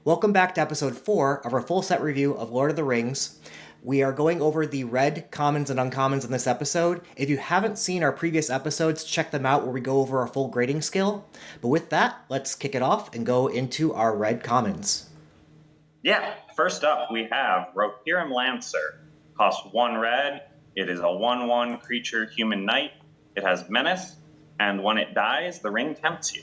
Welcome back to episode 4 of our full set review of Lord of the Rings. We are going over the red commons and uncommons in this episode. If you haven't seen our previous episodes, check them out where we go over our full grading scale. But with that, let's kick it off and go into our red commons. Yeah, first up we have Rohirrim Lancer. Costs 1 red. It is a 1/1 creature human knight. It has menace, and when it dies, the ring tempts you.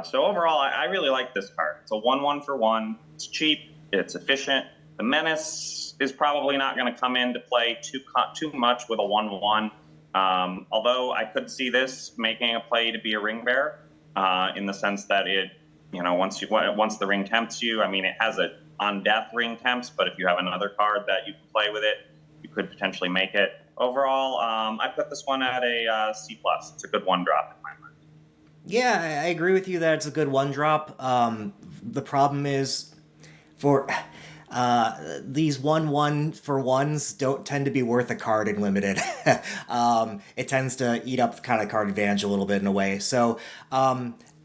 So overall, I really like this card. It's a 1/1 for 1. It's cheap. It's efficient. The menace is probably not going to come into play too much with a 1/1. Although I could see this making a play to be a ring bearer, in the sense that it, once the ring tempts you, I mean, it has a on death ring temps, but if you have another card that you can play with it, you could potentially make it. Overall, I put this one at a C+. It's a good 1-drop in my mind. Yeah, I agree with you that it's a good 1-drop. The problem is for these 1/1 for 1s don't tend to be worth a card in Limited. It tends to eat up kind of card advantage a little bit in a way. So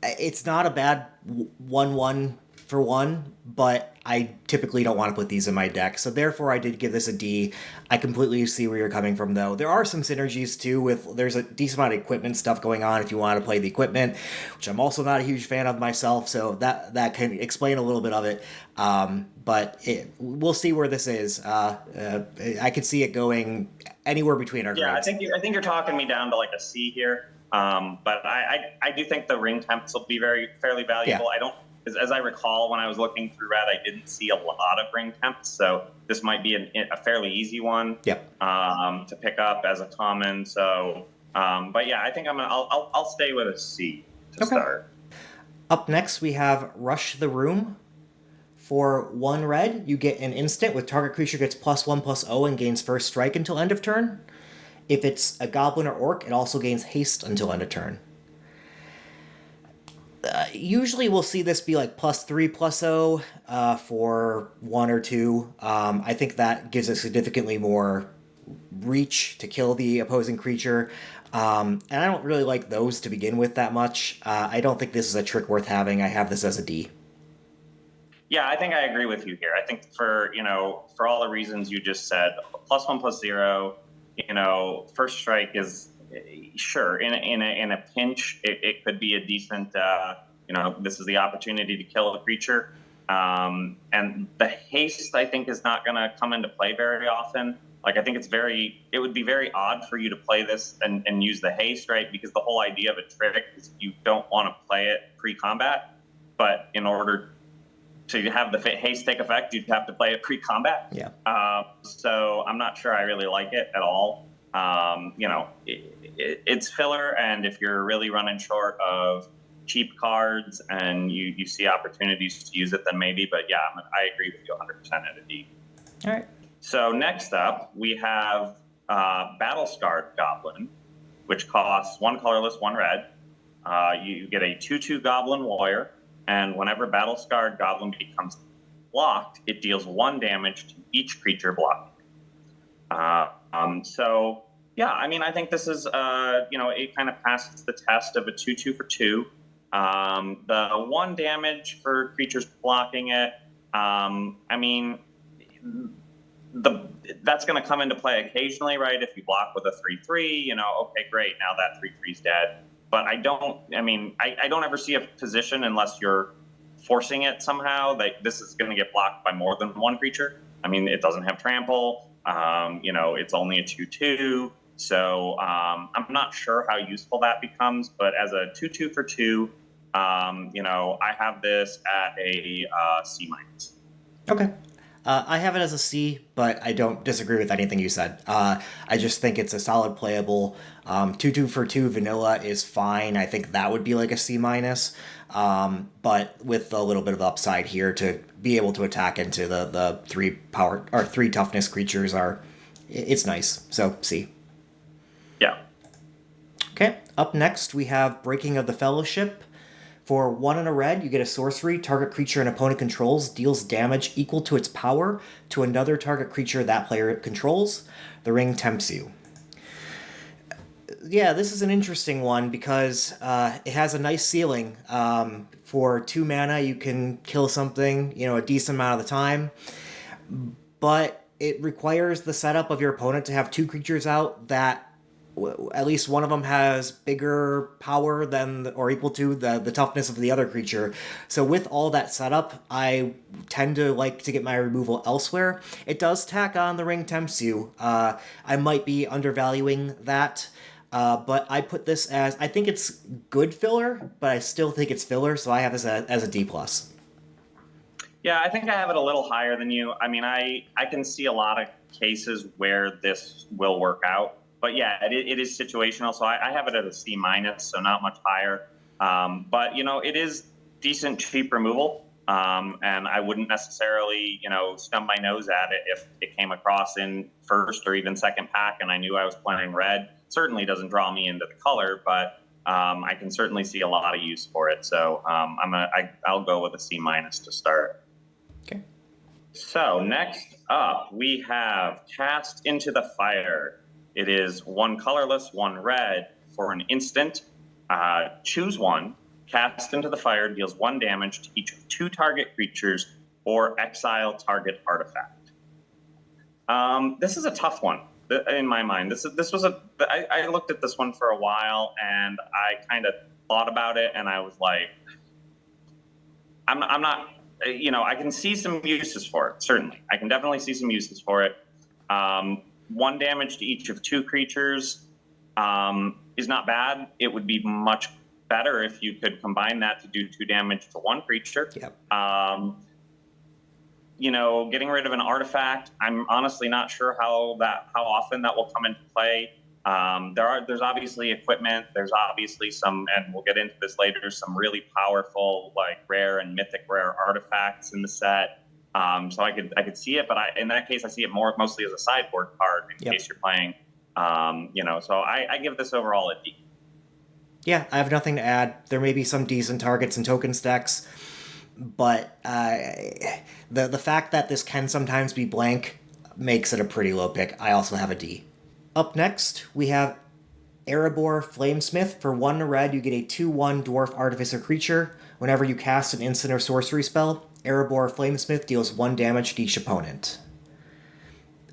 it's not a bad 1/1 for 1, but I typically don't want to put these in my deck. So therefore, I did give this a D. I completely see where you're coming from, though. There are some synergies, too, there's a decent amount of equipment stuff going on if you want to play the equipment, which I'm also not a huge fan of myself, so that can explain a little bit of it. But we'll see where this is. I could see it going anywhere between our grades. I think you're talking me down to like a C here. But I do think the ring temps will be fairly valuable. Yeah. I don't, as I recall, when I was looking through Red, I didn't see a lot of ring temps, so this might be a fairly easy one. Yep. To pick up as a common. So, but yeah, I think I'll stay with a C to start. Up next, we have Rush the Room. For 1 red, you get an instant with target creature gets +1/+0 and gains first strike until end of turn. If it's a goblin or orc, it also gains haste until end of turn. Usually we'll see this be like +3/+0 for 1 or 2. I think that gives it significantly more reach to kill the opposing creature. And I don't really like those to begin with that much. I don't think this is a trick worth having. I have this as a D. Yeah, I think I agree with you here. I think for all the reasons you just said, +1/+0, first strike is sure in a pinch it could be a decent. This is the opportunity to kill a creature, and the haste I think is not going to come into play very often. Like I think it would be very odd for you to play this and use the haste, right? Because the whole idea of a trick is you don't want to play it pre-combat, but in order to have the haste take effect, you'd have to play it pre-combat. Yeah. So I'm not sure I really like it at all. It's filler, and if you're really running short of cheap cards and you see opportunities to use it, then maybe. But yeah, I agree with you 100% at a D. All right. So next up, we have Battle-Scarred Goblin, which costs 1 colorless, 1 red. You get a 2/2 Goblin Warrior. And whenever Battle-Scarred Goblin becomes blocked, it deals 1 damage to each creature blocking. So, yeah, I mean, I think this is, it kind of passes the test of a 2/2 for 2. The 1 damage for creatures blocking it, that's going to come into play occasionally, right? If you block with a 3/3, okay, great, now that 3/3 is dead. But I don't ever see a position unless you're forcing it somehow that this is going to get blocked by more than 1 creature. I mean, it doesn't have trample. It's only a 2/2. So I'm not sure how useful that becomes. But as a 2/2 for 2, I have this at a C-. Okay. I have it as a C, but I don't disagree with anything you said. I just think it's a solid playable. 2/2 for 2 vanilla is fine. I think that would be like a C-. But with a little bit of upside here to be able to attack into the 3 power or 3 toughness creatures it's nice. So C. Yeah. Okay. Up next we have Breaking of the Fellowship. For 1 and a red, you get a sorcery. Target creature an opponent controls deals damage equal to its power to another target creature that player controls. The ring tempts you. Yeah, this is an interesting one because it has a nice ceiling For 2 mana, you can kill something, a decent amount of the time. But it requires the setup of your opponent to have 2 creatures out that at least one of them has bigger power than or equal to the toughness of the other creature. So with all that setup, I tend to like to get my removal elsewhere. It does tack on the Ring Tempts You. I might be undervaluing that. But I put this as, I think it's good filler, but I still think it's filler, so I have this as a D+. Yeah, I think I have it a little higher than you. I mean, I can see a lot of cases where this will work out. But yeah, it is situational, so I have it at a C-, so not much higher. But, it is decent, cheap removal, and I wouldn't necessarily, stub my nose at it if it came across in first or even second pack and I knew I was playing red. Certainly doesn't draw me into the color, but I can certainly see a lot of use for it. So I'll go with a C- to start. Okay. So next up, we have Cast into the Fire. It is 1 colorless, 1 red. For an instant, choose 1. Cast into the Fire deals 1 damage to each of 2 target creatures or exile target artifact. This is a tough one in my mind. I looked at this one for a while and I kind of thought about it and I was like, I'm not, I can see some uses for it. Certainly, I can definitely see some uses for it. 1 damage to each of 2 creatures is not bad. It would be much better if you could combine that to do 2 damage to 1 creature. Yep. Getting rid of an artifact, I'm honestly not sure how often that will come into play. There's obviously equipment. There's obviously some, and we'll get into this later, some really powerful, like rare and mythic rare artifacts in the set. So I could see it, but in that case, I see it mostly as a sideboard card in case you're playing. So I give this overall a D. Yeah, I have nothing to add. There may be some decent targets and token stacks, but the fact that this can sometimes be blank makes it a pretty low pick. I also have a D. Up next, we have Erebor Flamesmith. For 1 red, you get a 2/1 Dwarf Artificer creature. Whenever you cast an instant or sorcery spell, Erebor Flamesmith deals 1 damage to each opponent.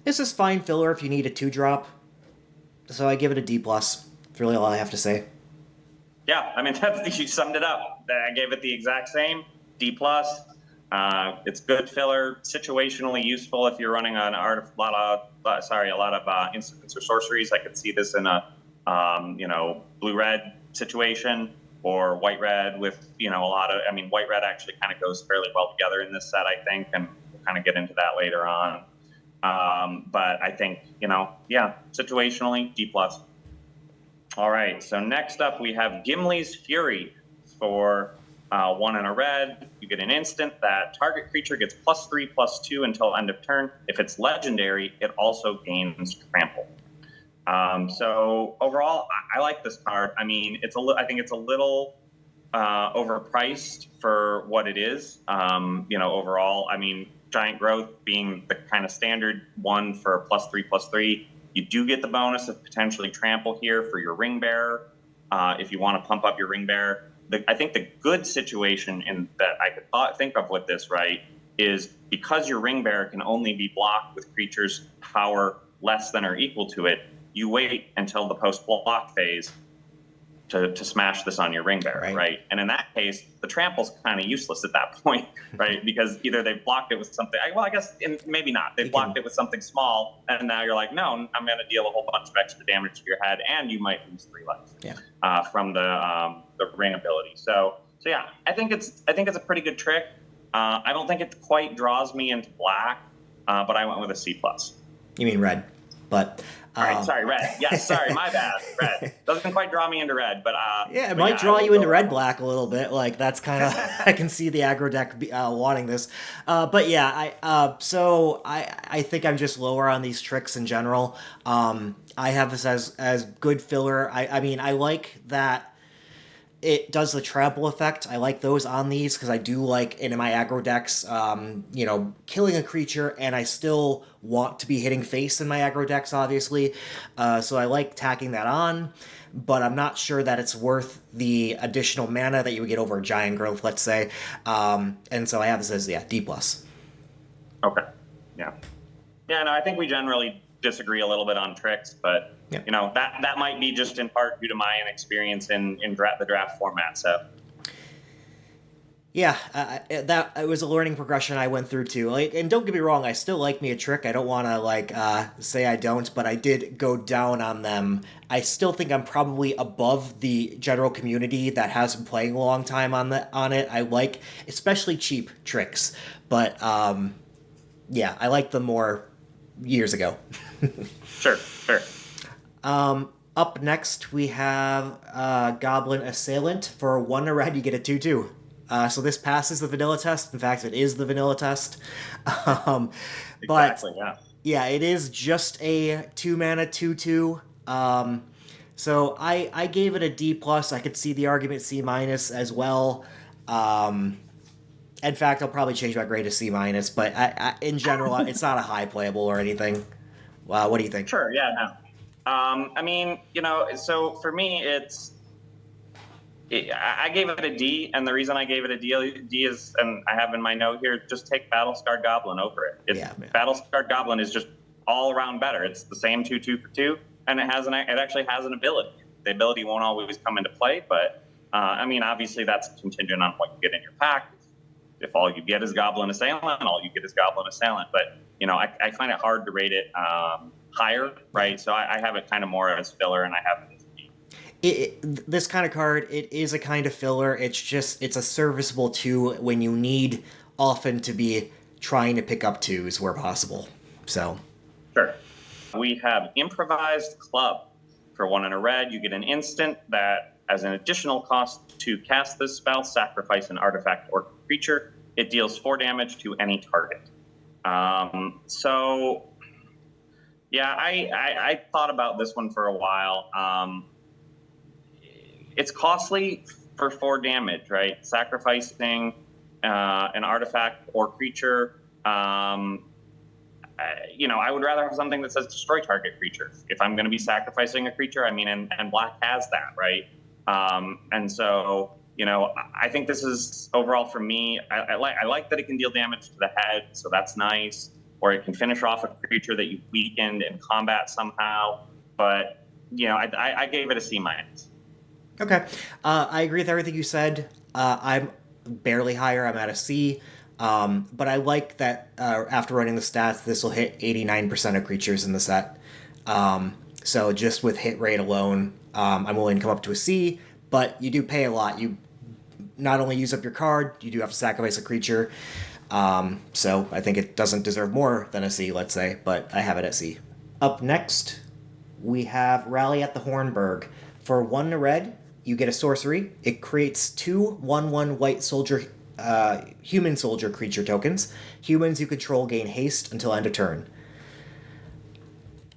This is fine filler if you need a 2-drop, so I give it a D+. That's really all I have to say. Yeah, I mean, you summed it up. I gave it the exact same, D+. It's good filler, situationally useful if you're running a lot of instants or sorceries. I could see this in a blue-red situation or white-red with white-red actually kind of goes fairly well together in this set, I think, and we'll kind of get into that later on. But I think situationally D+. All right, so next up we have Gimli's Fury. For 1 and a red, you get an instant that target creature gets +3/+2 until end of turn. If it's legendary, it also gains trample. So overall, I like this card. I mean, I think it's a little overpriced for what it is. Overall, I mean, Giant Growth being the kind of standard one for +3/+3. You do get the bonus of potentially trample here for your Ring Bearer if you want to pump up your Ring Bearer. I think the good situation in that I could think of with this, right, is because your Ring Bearer can only be blocked with creatures power less than or equal to it, you wait until the post-block phase to smash this on your Ring Bearer, right? And in that case, the trample's kind of useless at that point, right? Because either they've blocked it with something, well, I guess maybe not. They've blocked it with something small, and now you're like, no, I'm going to deal a whole bunch of extra damage to your head, and you might lose 3 life from the ring ability. So yeah, I think it's a pretty good trick. I don't think it quite draws me into black, but I went with a C+. You mean red, but... All right, sorry, red. Yes, sorry, my bad. Red doesn't quite draw me into red, but it might draw you into red-black a little bit. Like that's kind of I can see the aggro deck wanting this, but yeah, I think I'm just lower on these tricks in general. I have this as good filler. I mean, I like that. it does the trample effect. I like those on these because I do like in my aggro decks, killing a creature, and I still want to be hitting face in my aggro decks, obviously. So I like tacking that on, but I'm not sure that it's worth the additional mana that you would get over a giant growth, let's say. And so I have this as, D+. Okay. Yeah. Yeah, no, I think we generally disagree a little bit on tricks, but Yeah. that might be just in part due to my inexperience in the draft format. So Yeah, that it was a learning progression I went through too. Like, and don't get me wrong, I still like me a trick. I don't want to say I don't, but I did go down on them. I still think I'm probably above the general community that has been playing a long time on it. I like especially cheap tricks, but yeah, I like them more years ago. sure. Up next, we have Goblin Assailant. For 1 red, you get a 2/2. So this passes the vanilla test. In fact, it is the vanilla test. But Exactly. Yeah. yeah, it is just a 2-mana 2/2. So I gave it a D+. I could see the argument C- as well. In fact, I'll probably change my grade to C-, but in general, it's not a high playable or anything. What do you think? Sure. Yeah. No. I mean, so for me, I gave it a D, and the reason I gave it a D is, and I have in my note here, just take Battlescarred Goblin over it. Yeah, man. Battlescarred Goblin is just all around better. It's the same 2/2 for 2, and it actually has an ability. The ability won't always come into play, but I mean, obviously that's contingent on what you get in your pack. If all you get is Goblin Assailant, all you get is Goblin Assailant. But I find it hard to rate it higher, right? So I have it kind of more as filler, and I have it as this kind of card, it is a kind of filler. It's a serviceable 2 when you need often to be trying to pick up 2s where possible. So sure. We have Improvised Club. For 1 and a red, you get an instant that, as an additional cost to cast this spell, sacrifice an artifact or creature. It deals 4 damage to any target. So, yeah, I thought about this one for a while. It's costly for 4 damage, right? Sacrificing an artifact or creature. I would rather have something that says destroy target creature. If I'm going to be sacrificing a creature, I mean, and black has that, right? And so, I think this is overall for me. I like that it can deal damage to the head, so that's nice. Or it can finish off a creature that you weakened in combat somehow. But I gave it a C-. okay, I agree with everything you said. I'm barely higher. I'm at a C. But I like that after running the stats, this will hit 89% of creatures in the set. So just with hit rate alone, I'm willing to come up to a C, but you do pay a lot. You not only use up your card, you do have to sacrifice a creature. So I think it doesn't deserve more than a C, let's say, but I have it at C. Up next, we have Rally at the Hornburg. For 1 red, you get a sorcery. It creates 2 1/1 white soldier human soldier creature tokens. Humans you control gain haste until end of turn.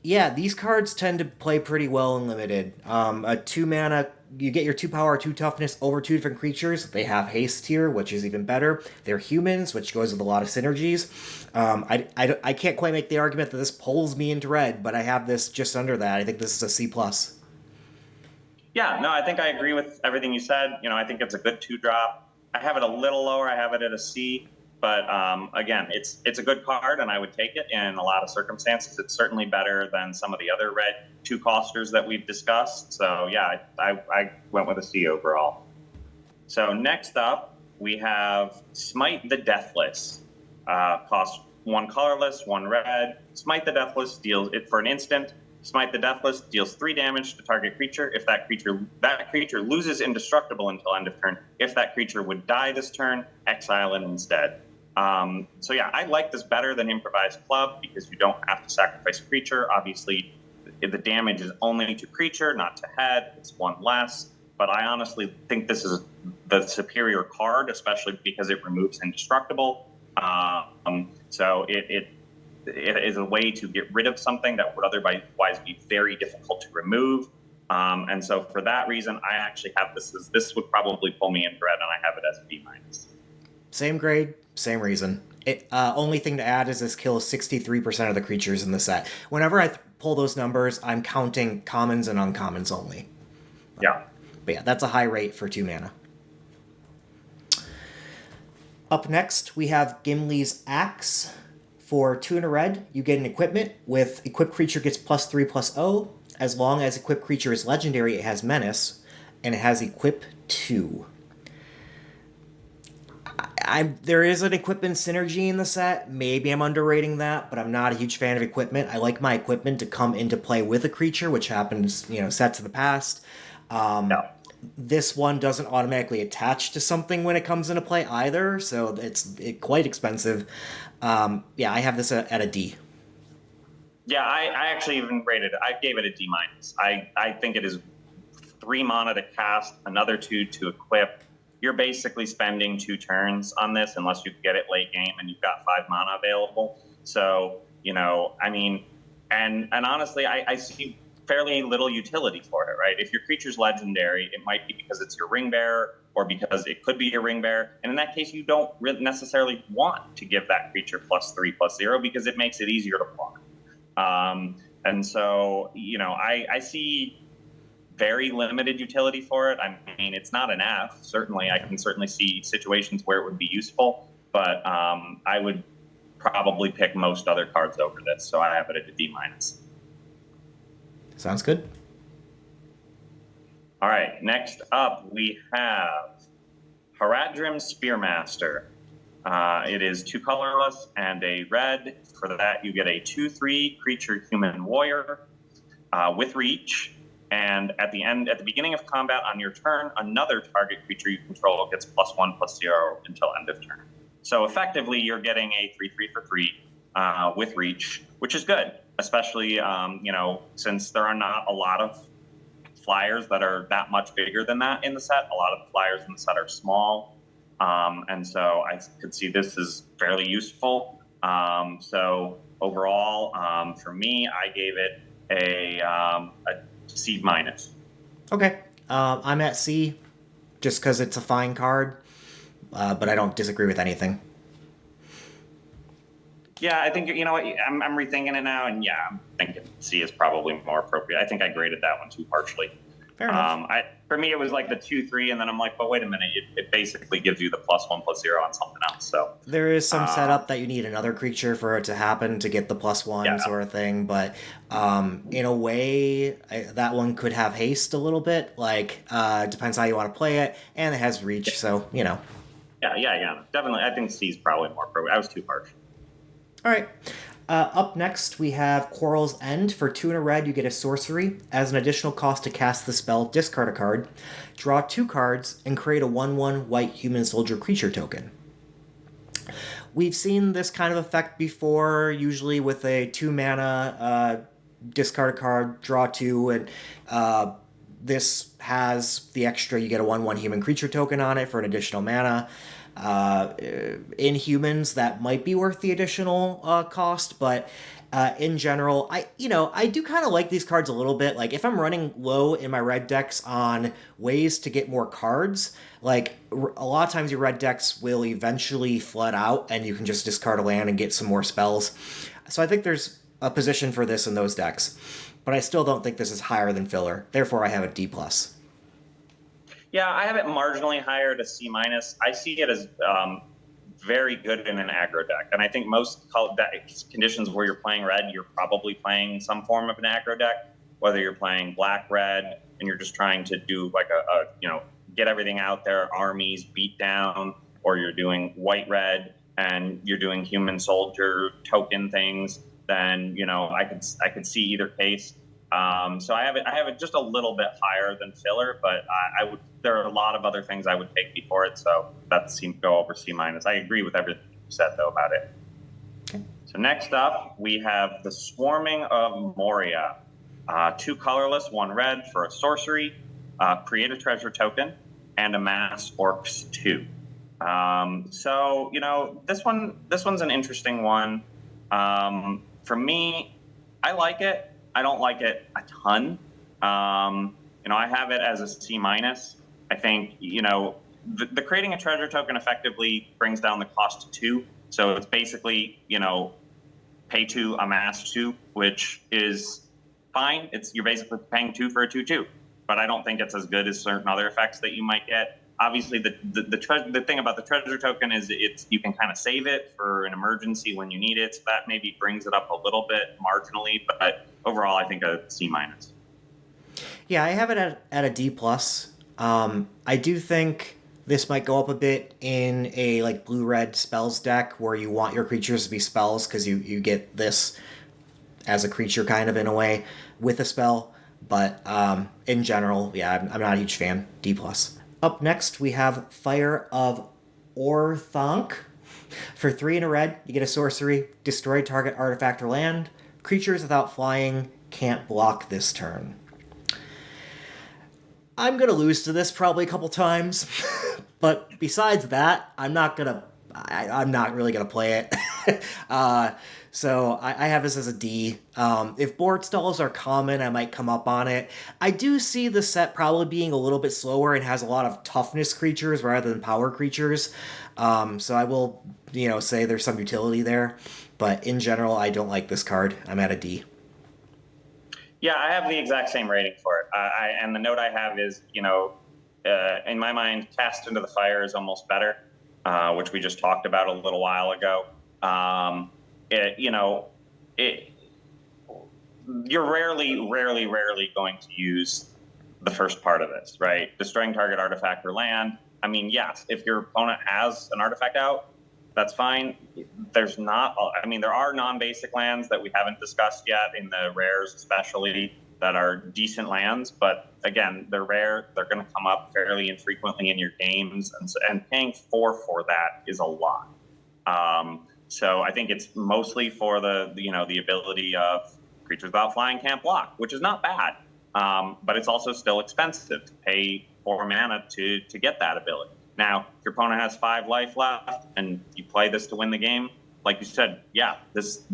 Yeah, these cards tend to play pretty well in limited. A 2 mana, you get your 2 power, 2 toughness over 2 different creatures. They have haste here, which is even better. They're humans, which goes with a lot of synergies. I can't quite make the argument that this pulls me into red, but I have this just under that. I think this is a C+. Yeah, no, I think I agree with everything you said. I think it's a good 2-drop. I have it a little lower. I have it at a C, but again, it's a good card, and I would take it in a lot of circumstances. It's certainly better than some of the other red 2-costers that we've discussed. So yeah, I went with a C overall. So next up, we have Smite the Deathless. Cost 1 colorless, 1 red. Smite the Deathless deals it for an instant. Smite the Deathless deals 3 damage to target creature. If that creature loses indestructible until end of turn. If that creature would die this turn, exile it instead. So yeah, I like this better than Improvised Club because you don't have to sacrifice a creature. Obviously, the damage is only to creature, not to head. It's 1 less. But I honestly think this is the superior card, especially because it removes indestructible. So it is a way to get rid of something that would otherwise be very difficult to remove. And so for that reason, I actually have this would probably pull me in red, and I have it as B minus. Same grade, same reason. Only thing to add is this kills 63% of the creatures in the set. Whenever I pull those numbers, I'm counting commons and uncommons only. Yeah. But yeah, that's a high rate for 2 mana. Up next, we have Gimli's Axe. For 2 and a red, you get an equipment with equipped creature gets +3/+0. As long as equipped creature is legendary, it has Menace, and it has Equip 2. There is an equipment synergy in the set. Maybe I'm underrating that, but I'm not a huge fan of equipment. I like my equipment to come into play with a creature, which happens, sets in the past. Yeah. This one doesn't automatically attach to something when it comes into play either, so it's quite expensive. Yeah, I have this at a D. Yeah, I actually even rated it. I gave it a D minus. I think it is 3 mana to cast, another 2 to equip. You're basically spending 2 turns on this unless you get it late game and you've got 5 mana available. So, I mean, and honestly, I see fairly little utility for it, right? If your creature's legendary, it might be because it's your ring bearer or because it could be your ring bearer. And in that case, you don't really necessarily want to give that creature +3/+0 because it makes it easier to block. And so, I see very limited utility for it. I mean, it's not an F. Certainly, I can certainly see situations where it would be useful, but I would probably pick most other cards over this. So I have it at a D minus. Sounds good. All right, next up we have Haradrim Spearmaster. It is 2 colorless and a red. For that, you get a 2/3 creature human warrior with reach. And at the beginning of combat on your turn, another target creature you control gets +1/+0 until end of turn. So effectively, you're getting a 3/3 for 3 with reach, which is good, especially since there are not a lot of flyers that are that much bigger than that in the set. A lot of the flyers in the set are small, and so I could see this as fairly useful. So overall, for me, I gave it a C minus. Okay. I'm at C just because it's a fine card, but I don't disagree with anything. Yeah, I think you know what I'm rethinking it now, and yeah, I'm thinking C is probably more appropriate. I think I graded that one too harshly. Fair enough. For me, it was like the 2/3, and then I'm like, but wait a minute, it basically gives you the +1/+0 on something else. So There is some setup that you need another creature for it to happen to get the +1 sort of thing, but in a way, that one could have haste a little bit. Like, depends how you want to play it, and it has reach, so Yeah, definitely. I think C is probably more appropriate. I was too harsh. All right. Up next, we have Quarrel's End. For 2 and a red, you get a sorcery. As an additional cost to cast the spell, discard a card, draw 2 cards, and create a 1/1 white human soldier creature token. We've seen this kind of effect before, usually with a 2 mana, discard a card, draw 2, and this has the extra, you get a 1/1 human creature token on it for an additional mana. In humans, that might be worth the additional cost, but in general, I do kind of like these cards a little bit. Like, if I'm running low in my red decks on ways to get more cards, like a lot of times your red decks will eventually flood out and you can just discard a land and get some more spells. So I think there's a position for this in those decks, but I still don't think this is higher than filler. Therefore, I have a D+. Yeah, I have it marginally higher to C minus. I see it as very good in an aggro deck, and I think most conditions where you're playing red, you're probably playing some form of an aggro deck. Whether you're playing black red and you're just trying to do like get everything out there, armies beat down, or you're doing white red and you're doing human soldier token things, then I could see either case. So I have it just a little bit higher than filler, but there are a lot of other things I would take before it, so that seems to go over C minus. I agree with everything you said though about it. Okay. So next up we have the Swarming of Moria. 2 colorless, 1 red for a sorcery, create a treasure token, and amass orcs 2. So this one's an interesting one. For me, I like it. I don't like it a ton. I have it as a C minus. I think, the creating a treasure token effectively brings down the cost to 2. So it's basically, pay 2, amass 2, which is fine. You're basically paying 2 for a 2/2, but I don't think it's as good as certain other effects that you might get. Obviously, the thing about the treasure token is you can kind of save it for an emergency when you need it. So that maybe brings it up a little bit marginally, but overall, I think a C minus. Yeah, I have it at a D plus. I do think this might go up a bit in a like blue-red spells deck where you want your creatures to be spells because you get this as a creature kind of in a way with a spell. But in general, yeah, I'm not a huge fan. D plus. Up next, we have Fire of Orthanc. For 3 and a red, you get a sorcery, destroy target artifact or land. Creatures without flying can't block this turn. I'm gonna lose to this probably a couple times, but besides that, I'm not really gonna play it. So I have this as a D. If board stalls are common, I might come up on it. I do see the set probably being a little bit slower and has a lot of toughness creatures rather than power creatures. So I will, say there's some utility there. But in general, I don't like this card. I'm at a D. Yeah, I have the exact same rating for it. And the note I have is, in my mind, Cast into the Fire is almost better, which we just talked about a little while ago. You're rarely going to use the first part of this, right? Destroying target artifact or land. I mean, yes, if your opponent has an artifact out, that's fine. There are non-basic lands that we haven't discussed yet in the rares, especially that are decent lands. But again, they're rare. They're going to come up fairly infrequently in your games, and paying 4 for that is a lot. So I think it's mostly for the ability of creatures without flying can't block, which is not bad. But it's also still expensive to pay 4 mana to get that ability. Now, if your opponent has 5 life left and you play this to win the game, like you said, yeah, this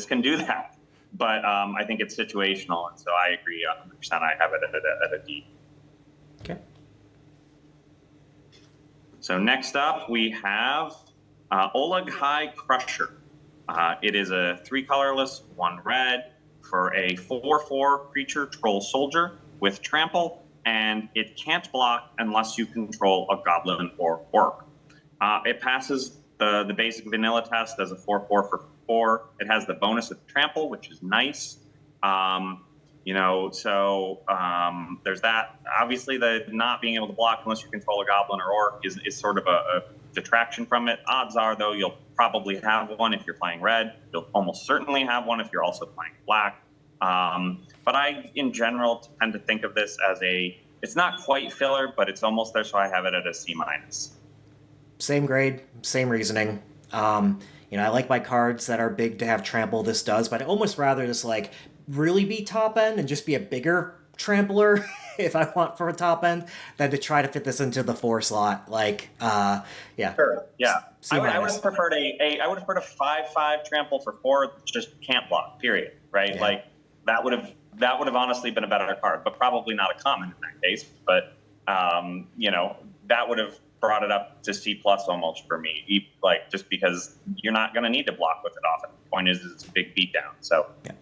can do that. But I think it's situational, and so I agree 100%. I have it at a D. Okay. So next up, we have Oleg High Crusher. It is a 3 colorless, 1 red for a 4/4 creature troll soldier with trample, and it can't block unless you control a goblin or orc. It passes the basic vanilla test as a 4/4 for 4. It has the bonus of trample, which is nice. There's that. Obviously, the not being able to block unless you control a goblin or orc is sort of a detraction from it. Odds are, though, you'll probably have one if you're playing red. You'll almost certainly have one if you're also playing black. But I, in general, tend to think of this as it's not quite filler, but it's almost there, so I have it at a C minus. Same grade, same reasoning. I like my cards that are big to have trample. This does, but I almost rather just really be top end and just be a bigger trampler if I want for a top end than to try to fit this into the 4 slot. Yeah. Sure. Yeah. I would have preferred a 5/5 trample for 4, just can't block. Period. Right. Yeah. That would have honestly been a better card, but probably not a common in that case. But that would have brought it up to C plus almost for me. Just because you're not going to need to block with it often. The point is, it's a big beatdown. So. Yeah.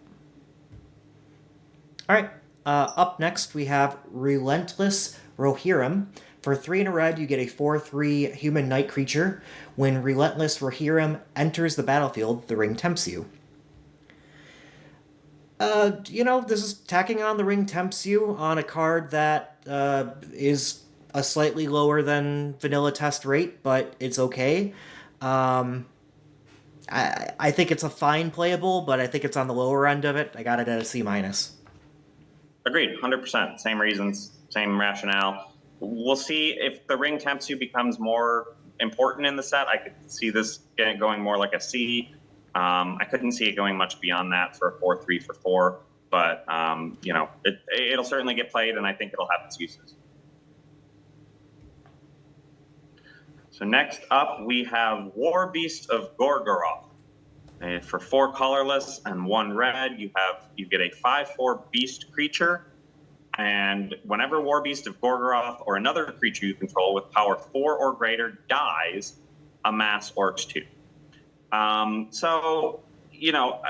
All right. Up next, we have Relentless Rohirrim. For 3 and a red, you get a 4/3 human knight creature. When Relentless Rohirrim enters the battlefield, the ring tempts you. This is tacking on the ring tempts you on a card that is a slightly lower than vanilla test rate, but it's okay. I think it's a fine playable, but I think it's on the lower end of it. I got it at a C minus. Agreed, 100%. Same reasons, same rationale. We'll see if the ring tempts you becomes more important in the set. I could see this going more like a C. I couldn't see it going much beyond that for a 4/3 for 4, but it'll certainly get played, and I think it'll have its uses. So next up, we have War Beast of Gorgoroth. For 4 colorless and 1 red, you get a 5/4 beast creature. And whenever War Beast of Gorgoroth or another creature you control with power 4 or greater dies, amass Orcs 2. So, you know,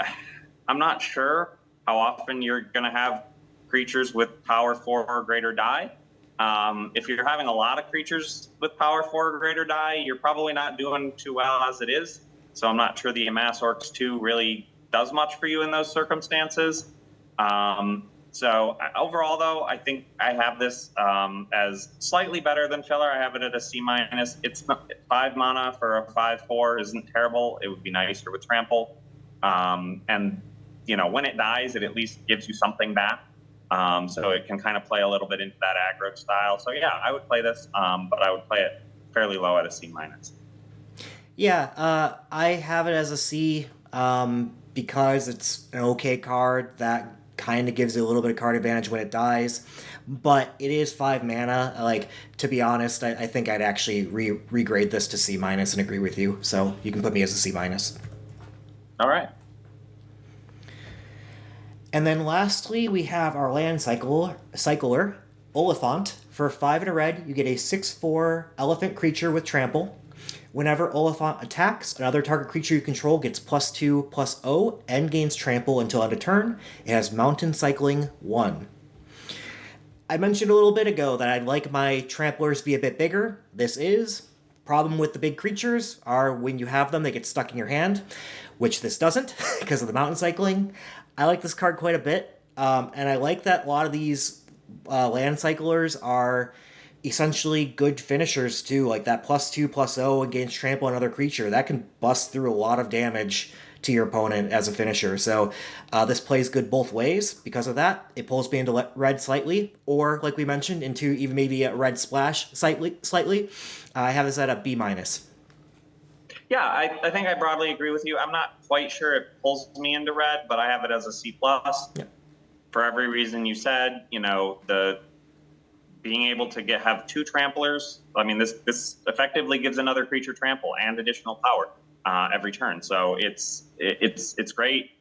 I'm not sure how often you're going to have creatures with power 4 or greater die. If you're having a lot of creatures with power 4 or greater die, you're probably not doing too well as it is. So I'm not sure the Amass Orcs 2 really does much for you in those circumstances. So overall, though, I think I have this as slightly better than filler. I have it at a C minus. It's not 5 mana for a 5/4 isn't terrible. It would be nicer with trample. And you know, when it dies, it at least gives you something back. So it can kind of play a little bit into that aggro style. So yeah, I would play this, but I would play it fairly low at a C minus. Yeah, I have it as a C because it's an okay card that kind of gives you a little bit of card advantage when it dies. But it is 5 mana. Like, to be honest, I think I'd actually regrade this to C minus and agree with you. So you can put me as a C minus. All right. And then lastly, we have our land cycler, Oliphant. For 5 and a red, you get a 6/4 elephant creature with trample. Whenever Oliphant attacks, another target creature you control gets +2/+0 and gains trample until end of turn. It has mountain cycling 1. I mentioned a little bit ago that I'd like my tramplers to be a bit bigger. This is. Problem with the big creatures are when you have them, they get stuck in your hand, which this doesn't because of the mountain cycling. I like this card quite a bit, and I like that a lot of these land cyclers are essentially good finishers too, like that +2/+0 against trample another creature. That can bust through a lot of damage to your opponent as a finisher. So this plays good both ways. Because of that, it pulls me into red slightly, or like we mentioned, into even maybe a red splash slightly. I have this at a B minus. Yeah, I think I broadly agree with you. I'm not quite sure it pulls me into red, but I have it as a C plus. Yeah. For every reason you said, you know, the being able to have 2 tramplers. I mean, this effectively gives another creature trample and additional power every turn. So it's great.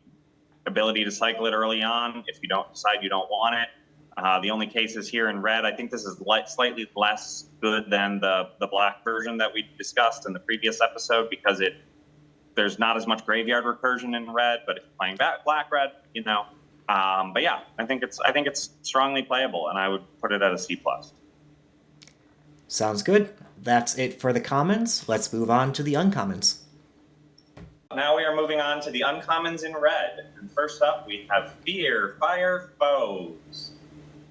Ability to cycle it early on if you don't decide you don't want it. The only cases here in red, I think this is slightly less good than the black version that we discussed in the previous episode because there's not as much graveyard recursion in red. But if you're playing black red, you know. But yeah, I think it's strongly playable, and I would put it at a C plus. Sounds good. That's it for the commons. Let's move on to the uncommons. Now we are moving on to the uncommons in red. And first up, we have Fear Fire Foes.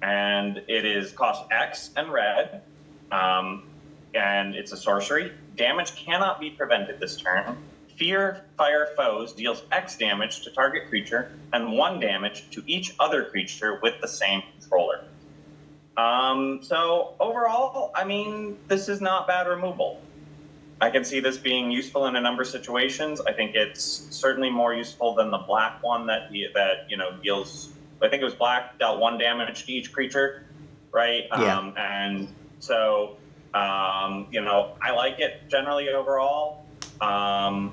And it is cost X and red. And it's a sorcery. Damage cannot be prevented this turn. Fear Fire Foes deals X damage to target creature and 1 damage to each other creature with the same controller. So overall, I mean, this is not bad removal. I can see this being useful in a number of situations. I think it's certainly more useful than the black one that deals. I think it was black dealt 1 damage to each creature, right? Yeah. And so I like it generally overall. I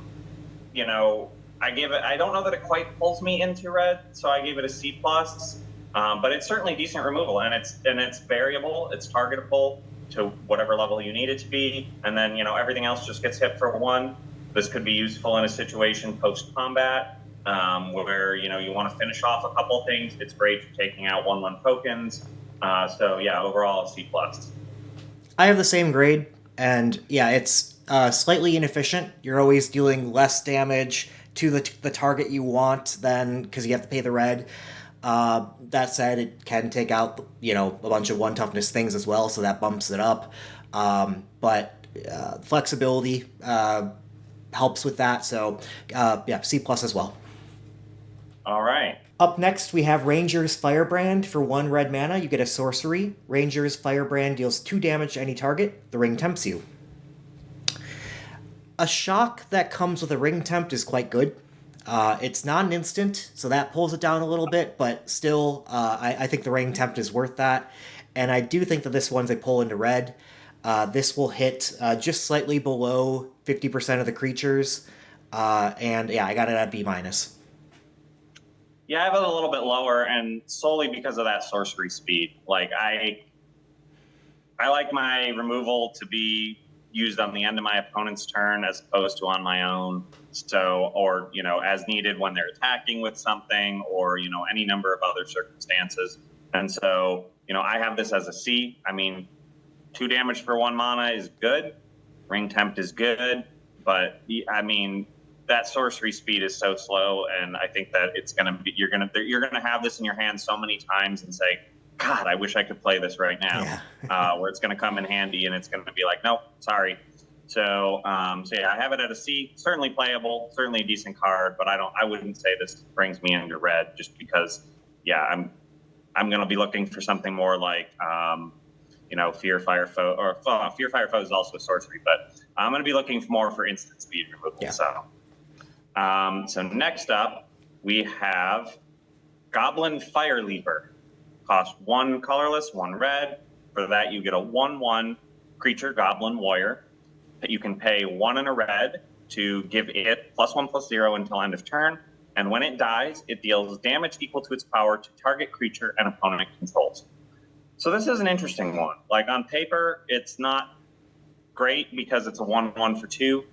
don't know that it quite pulls me into red, so I gave it a C plus. But it's certainly decent removal, and it's variable, it's targetable to whatever level you need it to be, and then everything else just gets hit for 1. This could be useful in a situation post combat where you want to finish off a couple things. It's great for taking out 1/1 tokens. So yeah, overall a C plus. I have the same grade, and yeah, it's slightly inefficient. You're always dealing less damage to the target you want than because you have to pay the red. That said, it can take out a bunch of 1 toughness things as well, so that bumps it up. But flexibility helps with that. So yeah, C plus as well. All right. Up next, we have Ranger's Firebrand. For 1 red mana, you get a sorcery. Ranger's Firebrand deals 2 damage to any target. The ring tempts you. A shock that comes with a ring tempt is quite good. It's not an instant, so that pulls it down a little bit, but still, I think the ring tempt is worth that. And I do think that this one's a pull into red. This will hit just slightly below 50% of the creatures. And yeah, I got it at B minus. Yeah, I have it a little bit lower, and solely because of that sorcery speed. Like I like my removal to be used on the end of my opponent's turn as opposed to on my own. So, or, as needed when they're attacking with something, or, any number of other circumstances. And so, I have this as a C. I mean, 2 damage for 1 mana is good. Ring Tempt is good. But, I mean, that sorcery speed is so slow, and I think that it's gonna be you're gonna have this in your hand so many times and say, God, I wish I could play this right now. Yeah. Where it's gonna come in handy, and it's gonna be like, nope, sorry. So yeah, I have it at a C. Certainly playable, certainly a decent card, but I wouldn't say this brings me into red, just because, yeah, I'm gonna be looking for something more like Fear Fire Foe, or Fear Fire Foe is also a sorcery, but I'm going to be looking more for instant speed removal. Yeah. So next up, we have Goblin Fire Leaper. Cost 1 colorless, 1 red. For that, you get a 1/1 creature, Goblin Warrior. That you can pay 1 and a red to give it +1/+0 until end of turn. And when it dies, it deals damage equal to its power to target creature and opponent controls. So this is an interesting one. Like, on paper, it's not great because it's a 1/1 for 2.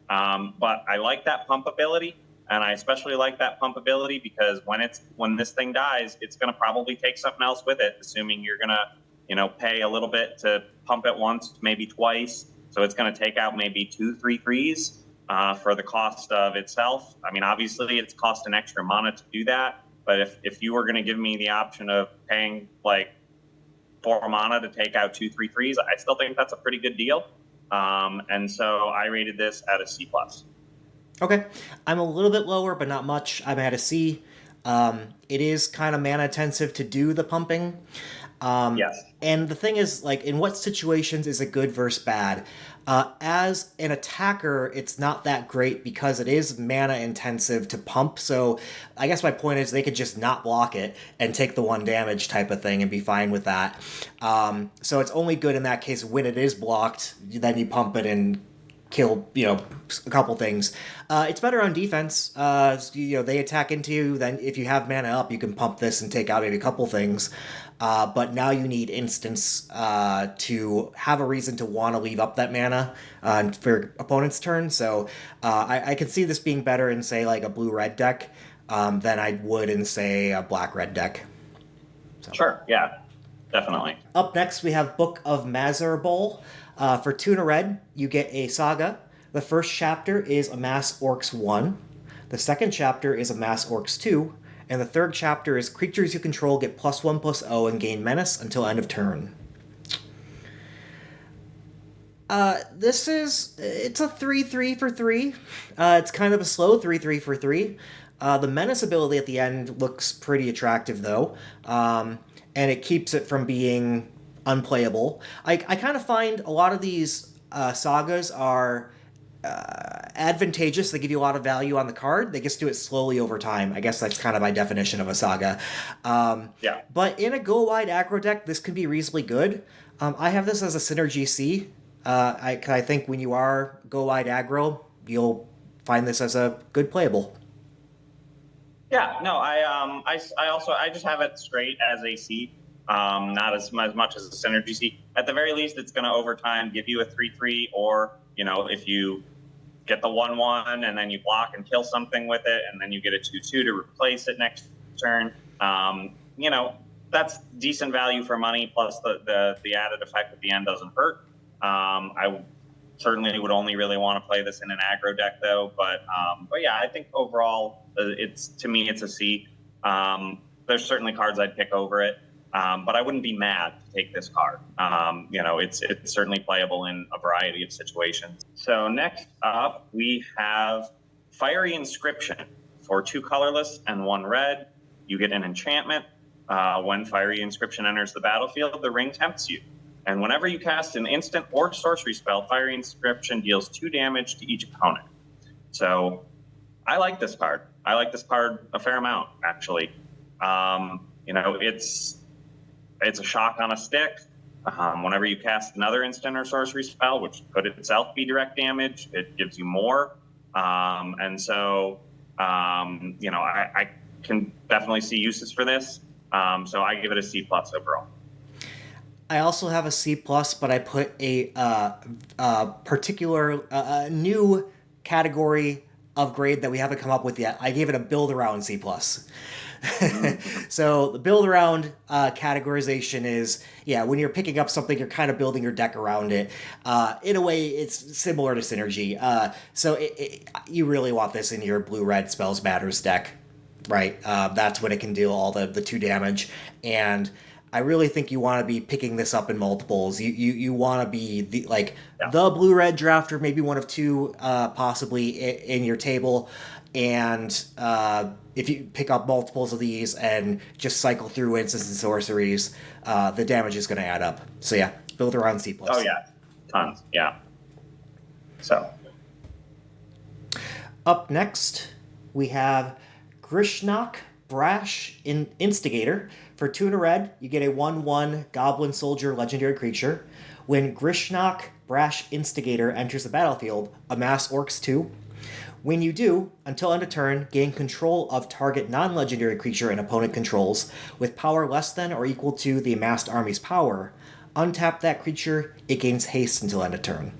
But I like that pump ability, and I especially like that pump ability because when this thing dies, it's going to probably take something else with it, assuming you're going to, pay a little bit to pump it once, maybe twice. So it's going to take out maybe 2 3/3s for the cost of itself. I mean, obviously, it's cost an extra mana to do that. But if you were going to give me the option of paying like 4 mana to take out 2 3/3s, I still think that's a pretty good deal. And so I rated this at a C+. Okay. I'm a little bit lower, but not much. I'm at a C. It is kind of mana intensive to do the pumping. Yes. And the thing is, like, in what situations is it good versus bad? As an attacker, it's not that great because it is mana intensive to pump. So I guess my point is they could just not block it and take the 1 damage type of thing and be fine with that. So it's only good in that case when it is blocked, then you pump it and kill, a couple things. It's better on defense. They attack into you, then if you have mana up, you can pump this and take out maybe a couple things. But now you need instants to have a reason to want to leave up that mana for your opponent's turn. So I can see this being better in, say, like a blue-red deck than I would in, say, a black-red deck. So. Sure, yeah, definitely. Up next, we have Book of Mazarbul. For 2 and a red, you get a saga. The first chapter is Amass Orcs 1. The second chapter is Amass Orcs 2. And the third chapter is creatures you control get +1/+0 and gain menace until end of turn. It's a 3/3 for 3. It's kind of a slow 3/3 for 3. The menace ability at the end looks pretty attractive, though. And it keeps it from being unplayable. I kind of find a lot of these sagas are advantageous. They give you a lot of value on the card. They just do it slowly over time. I guess that's kind of my definition of a saga. Yeah. But in a go-wide aggro deck, this can be reasonably good. I have this as a synergy C. I think when you are go-wide aggro, you'll find this as a good playable. Yeah, no, I just have it straight as a C. Not as much as a synergy C. At the very least, it's going to over time give you a 3/3, or if you get the 1/1 and then you block and kill something with it, and then you get a 2/2 to replace it next turn. That's decent value for money. Plus the added effect at the end doesn't hurt. I certainly would only really want to play this in an aggro deck, though. But yeah, I think overall, it's a C. There's certainly cards I'd pick over it. But I wouldn't be mad to take this card. It's certainly playable in a variety of situations. So next up, we have Fiery Inscription. For 2 colorless and 1 red, you get an enchantment. When Fiery Inscription enters the battlefield, the ring tempts you. And whenever you cast an instant or sorcery spell, Fiery Inscription deals 2 damage to each opponent. So I like this card. I like this card a fair amount, actually. It's a shock on a stick. Whenever you cast another instant or sorcery spell, which could itself be direct damage, it gives you more. And so, I can definitely see uses for this. So I give it a C plus overall. I also have a C plus, but I put a particular new category of grade that we haven't come up with yet. I gave it a build around C plus. So the build around categorization is, yeah, when you're picking up something, you're kind of building your deck around it. In a way, it's similar to Synergy. So you really want this in your blue-red Spells Matters deck, right? That's when it can deal all the 2 damage. And I really think you want to be picking this up in multiples. You want to be the blue-red drafter, maybe one of 2 possibly in your table. And if you pick up multiples of these and just cycle through instants and sorceries, the damage is going to add up. So yeah, build around C+. Oh yeah, tons, yeah. So. Up next, we have Grishnak Brash Instigator. For 2 and a red, you get a 1/1 Goblin Soldier legendary creature. When Grishnak Brash Instigator enters the battlefield, amass Orcs 2. When you do, until end of turn, gain control of target non-legendary creature an opponent controls with power less than or equal to the amassed army's power. Untap that creature, it gains haste until end of turn.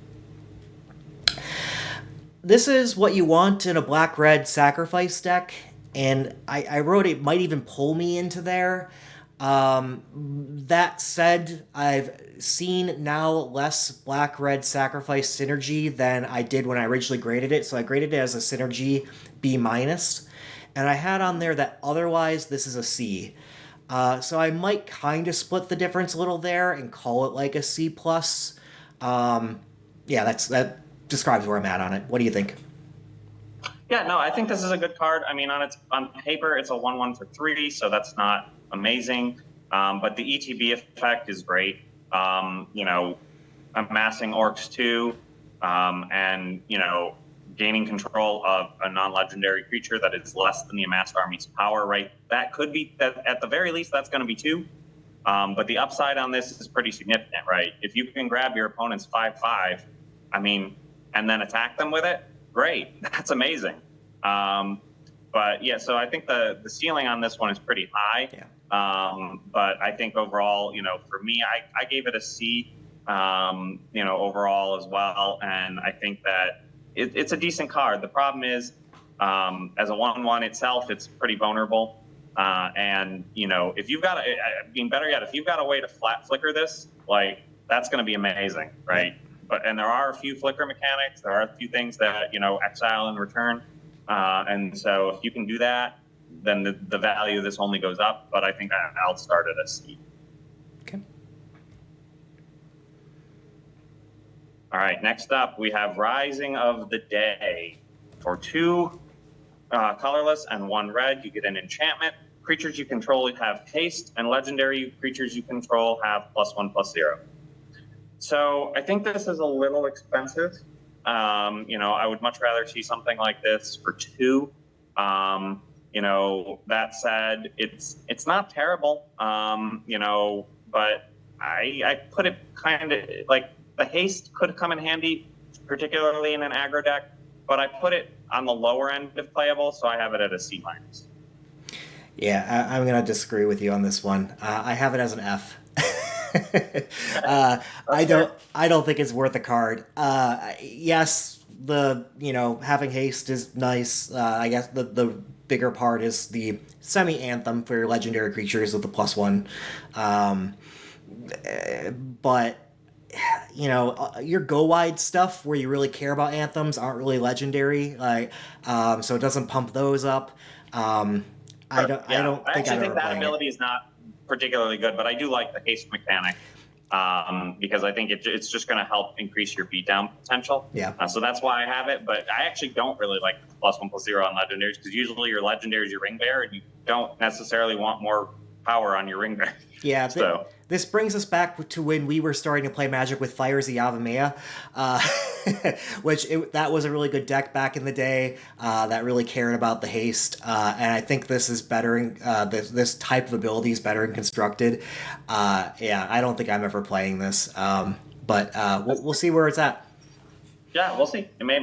This is what you want in a black-red sacrifice deck, and I wrote it might even pull me into there. That said, I've seen now less black-red sacrifice synergy than I did when I originally graded it, so I graded it as a synergy B-, and I had on there that otherwise this is a C. So I might kind of split the difference a little there and call it like a C+. Yeah, that describes where I'm at on it. What do you think? Yeah, no, I think this is a good card. I mean, on paper, it's a 1/1 for 3, so that's not amazing. But the ETB effect is great. Amassing Orcs 2, and, gaining control of a non-legendary creature that is less than the amassed army's power, right? That could be, that at the very least, that's going to be 2. But the upside on this is pretty significant, right? If you can grab your opponent's 5/5, and then attack them with it, great. That's amazing. But yeah, so I think the ceiling on this one is pretty high. Yeah. But I think overall, for me, I gave it a C, overall as well. And I think that it's a decent card. The problem is, as a 1/1 itself, it's pretty vulnerable. And, if you've got better yet, if you've got a way to flat flicker this, that's going to be amazing, right? And there are a few flicker mechanics. There are a few things that, exile and return. And so if you can do that, then the value of this only goes up. But I think I'll start at a C. Okay. All right, next up, we have Rising of the Day. For 2 colorless and 1 red, you get an enchantment. Creatures you control have haste, and legendary creatures you control have +1/+0. So I think this is a little expensive. I would much rather see something like this for 2. That said, it's not terrible. But I put it kind of like the haste could come in handy, particularly in an aggro deck. But I put it on the lower end of playable, so I have it at a C-. Yeah, I'm gonna disagree with you on this one. I have it as an F. I don't think it's worth a card. Yes, having haste is nice. I guess the bigger part is the semi-anthem for your legendary creatures with the +1. But your go wide stuff where you really care about anthems aren't really legendary, so it doesn't pump those up. I don't actually think that ability is not particularly good, but I do like the haste mechanic, because I think it's just going to help increase your beatdown potential. Yeah. So that's why I have it, but I actually don't really like the +1/+0 on legendaries, because usually your legendary is your ring bearer, and you don't necessarily want more power on your ring bearer. Yeah. So this brings us back to when we were starting to play Magic with Fires of Yavimaya, that was a really good deck back in the day that really cared about the haste. And I think this is better, this type of ability is better constructed. Yeah, I don't think I'm ever playing this, but we'll see where it's at. Yeah, we'll see. I may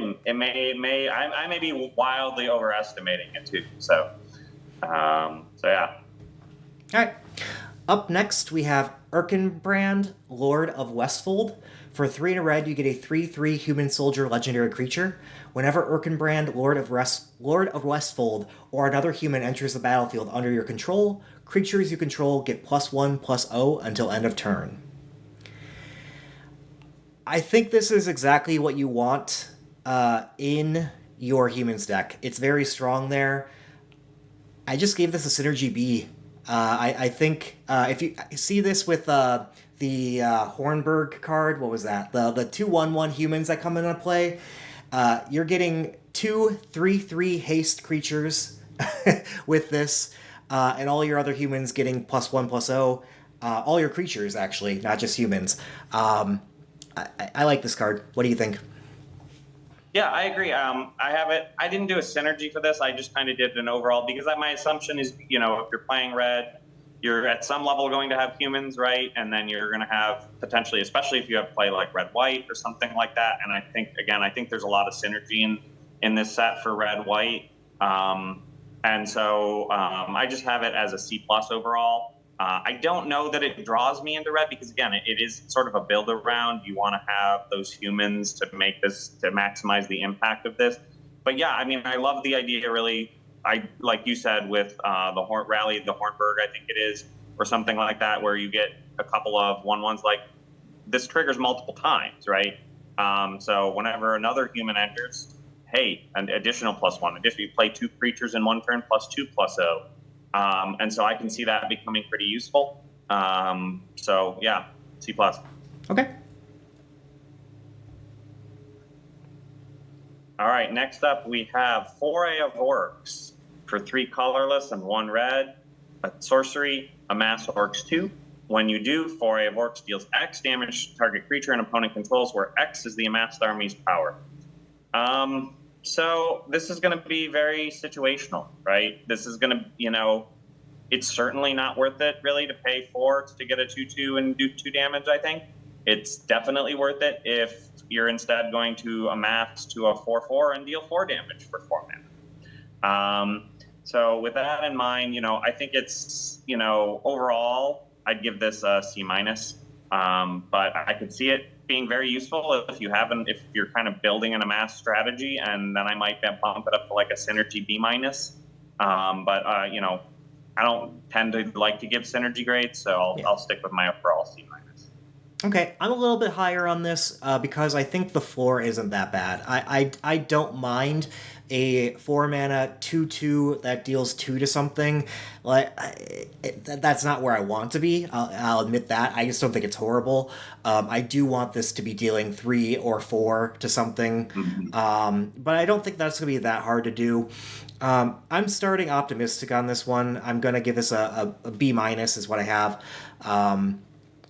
be wildly overestimating it too. So So yeah. All right. Up next, we have Erkenbrand, Lord of Westfold. For 3 and a red, you get a 3/3 human soldier legendary creature. Whenever Erkenbrand, Lord of Westfold, or another human enters the battlefield under your control, creatures you control get +1/+0 until end of turn. I think this is exactly what you want in your humans deck. It's very strong there. I just gave this a synergy B. I think if you see this with the Hornburg card, what was that? The 2/1/1 humans that come into play. You're getting 2/3/3 haste creatures with this, and all your other humans getting +1/+0. All your creatures, actually, not just humans. I like this card. What do you think? Yeah, I agree. I have it. I didn't do a synergy for this. I just kind of did an overall because my assumption is, if you're playing red, you're at some level going to have humans, right? And then you're going to have potentially, especially if you have play like red white or something like that. And I think there's a lot of synergy in this set for red white. And so I just have it as a C plus overall. I don't know that it draws me into red because again, it is sort of a build around. You want to have those humans to make this to maximize the impact of this. But yeah, I mean, I love the idea. Really, I like you said with the Hornburg, I think it is, or something like that, where you get a couple of 1/1s. Like this triggers multiple times, right? So whenever another human enters, hey, an additional +1. Additionally, you play 2 creatures in 1 turn, +2/+0. And so I can see that becoming pretty useful. So yeah, C plus. Okay. All right, next up we have Foray of Orcs for 3 colorless and 1 red. A sorcery, amass Orcs 2. When you do, Foray of Orcs deals X damage to target creature and opponent controls, where X is the amassed army's power. So this is going to be very situational, right? This is going to, it's certainly not worth it really to pay 4 to get a 2/2 and do 2 damage, I think. It's definitely worth it if you're instead going to amass to a 4/4 and deal 4 damage for 4 mana. So with that in mind, I think it's, overall, I'd give this a C minus. But I could see it being very useful if you're kind of building an amass strategy, and then I might bump it up to like a synergy B minus. But I don't tend to like to give synergy grades, so I'll stick with my overall C minus. Okay, I'm a little bit higher on this because I think the floor isn't that bad. I don't mind a 4 mana 2/2 that deals 2 to something. That's not where I want to be. I'll admit that. I just don't think it's horrible. I do want this to be dealing 3 or 4 to something, but I don't think that's going to be that hard to do. I'm starting optimistic on this one. I'm going to give this a B minus is what I have.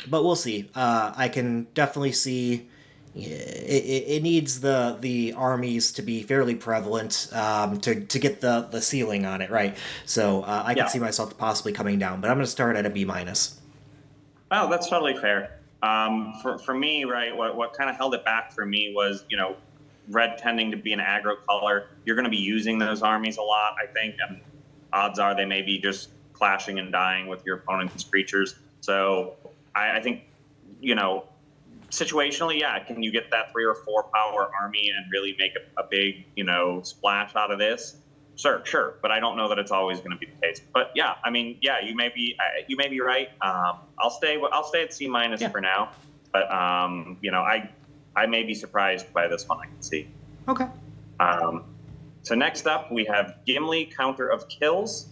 But we'll see. I can definitely see it needs the armies to be fairly prevalent to get the ceiling on it, right? So I can see myself possibly coming down, but I'm going to start at a B minus. Oh, that's totally fair. For me, right, what kind of held it back for me was, red tending to be an aggro color. You're going to be using those armies a lot, I think, and odds are they may be just clashing and dying with your opponent's creatures. So I think, situationally, yeah, can you get that 3 or 4 power army and really make a big, splash out of this? Sure, but I don't know that it's always going to be the case. But yeah, I mean, yeah, you may be right. I'll stay at C minus for now, but I may be surprised by this one. I can see. Okay. So next up, we have Gimli, Counter of Kills.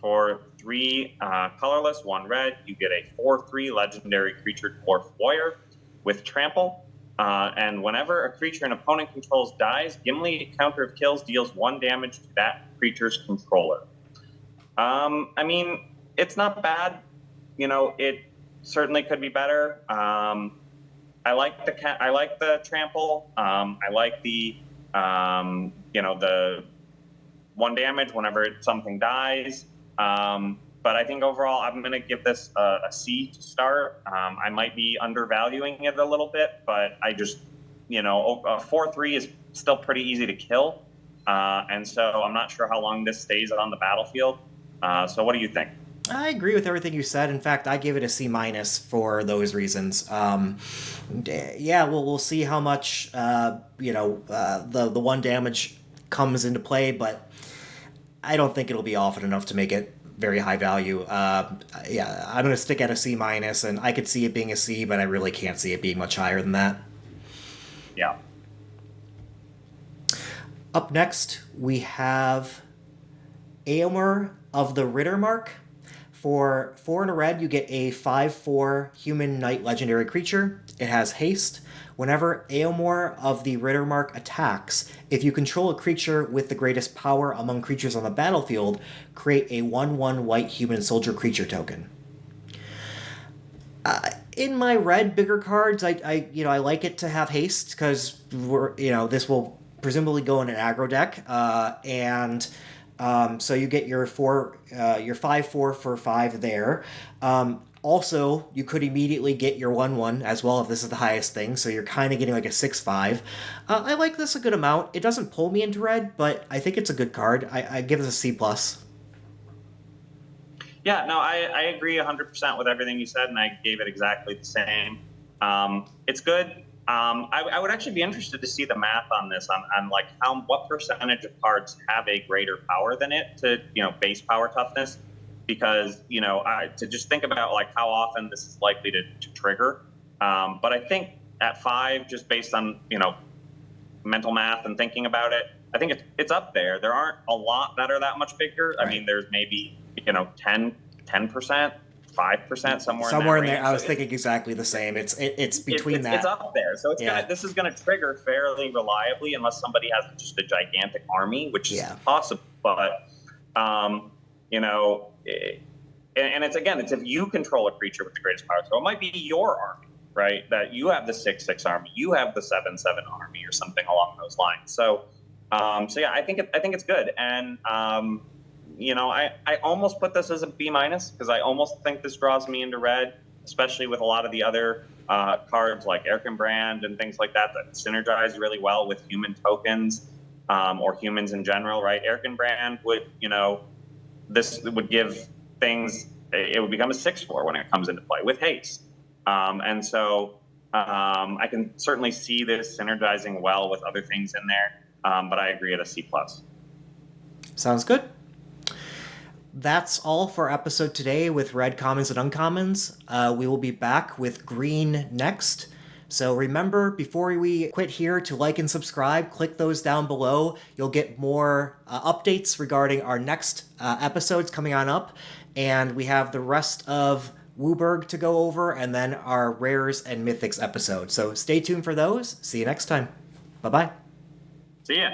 For 3 colorless, 1 red, you get a 4/3 legendary creature dwarf warrior with trample. And whenever a creature an opponent controls dies, Gimli, Counter of Kills, deals 1 damage to that creature's controller. I mean, it's not bad. It certainly could be better. I like the trample. I like the the 1 damage whenever something dies. But I think overall, I'm going to give this a C to start. I might be undervaluing it a little bit, but I just, a 4/3 is still pretty easy to kill. And so I'm not sure how long this stays on the battlefield. So what do you think? I agree with everything you said. In fact, I give it a C minus for those reasons. Yeah, we'll see how much the one damage comes into play, but I don't think it'll be often enough to make it very high value. Yeah, I'm gonna stick at a C minus, and I could see it being a C, but I really can't see it being much higher than that. Yeah. Up next, we have Aomer of the Rittermark. For 4 and a red, you get a 5/4 human knight legendary creature. It has haste. Whenever Aomer of the Rittermark attacks, if you control a creature with the greatest power among creatures on the battlefield, create a 1/1 white human soldier creature token. In my red bigger cards, I like it to have haste because this will presumably go in an aggro deck, and so you get your 5/4 for 5 there. Also, you could immediately get your 1/1 as well if this is the highest thing, so you're kind of getting like a 6/5. I like this a good amount. It doesn't pull me into red, but I think it's a good card. I give this a C+. Yeah, no, I agree 100% with everything you said, and I gave it exactly the same. It's good. I would actually be interested to see the math on this, on like what percentage of cards have a greater power than it to base power toughness, because to just think about like how often this is likely to trigger. But I think at 5, just based on mental math and thinking about it, I think it's up there. There aren't a lot that are that much bigger. Right. I mean, there's maybe 10%, 5%, somewhere in there. range. I was thinking exactly the same. It's between that. It's up there, so this is gonna trigger fairly reliably unless somebody has just a gigantic army, which is possible. But and it's if you control a creature with the greatest power, so it might be your army, right? That you have the 6/6 army, you have the 7/7 army, or something along those lines. So yeah, I think it's good, and I almost put this as a B minus because I almost think this draws me into red, especially with a lot of the other cards like Erkenbrand and things like that synergize really well with human tokens or humans in general, right? Erkenbrand would, this would give things, it would become a 6/4 when it comes into play with haste. And so I can certainly see this synergizing well with other things in there, but I agree at a C+. Sounds good. That's all for our episode today with red commons and uncommons. We will be back with green next. So remember, before we quit here, to like and subscribe, click those down below. You'll get more updates regarding our next episodes coming on up. And we have the rest of Wooburg to go over, and then our Rares and Mythics episode. So stay tuned for those. See you next time. Bye-bye. See ya.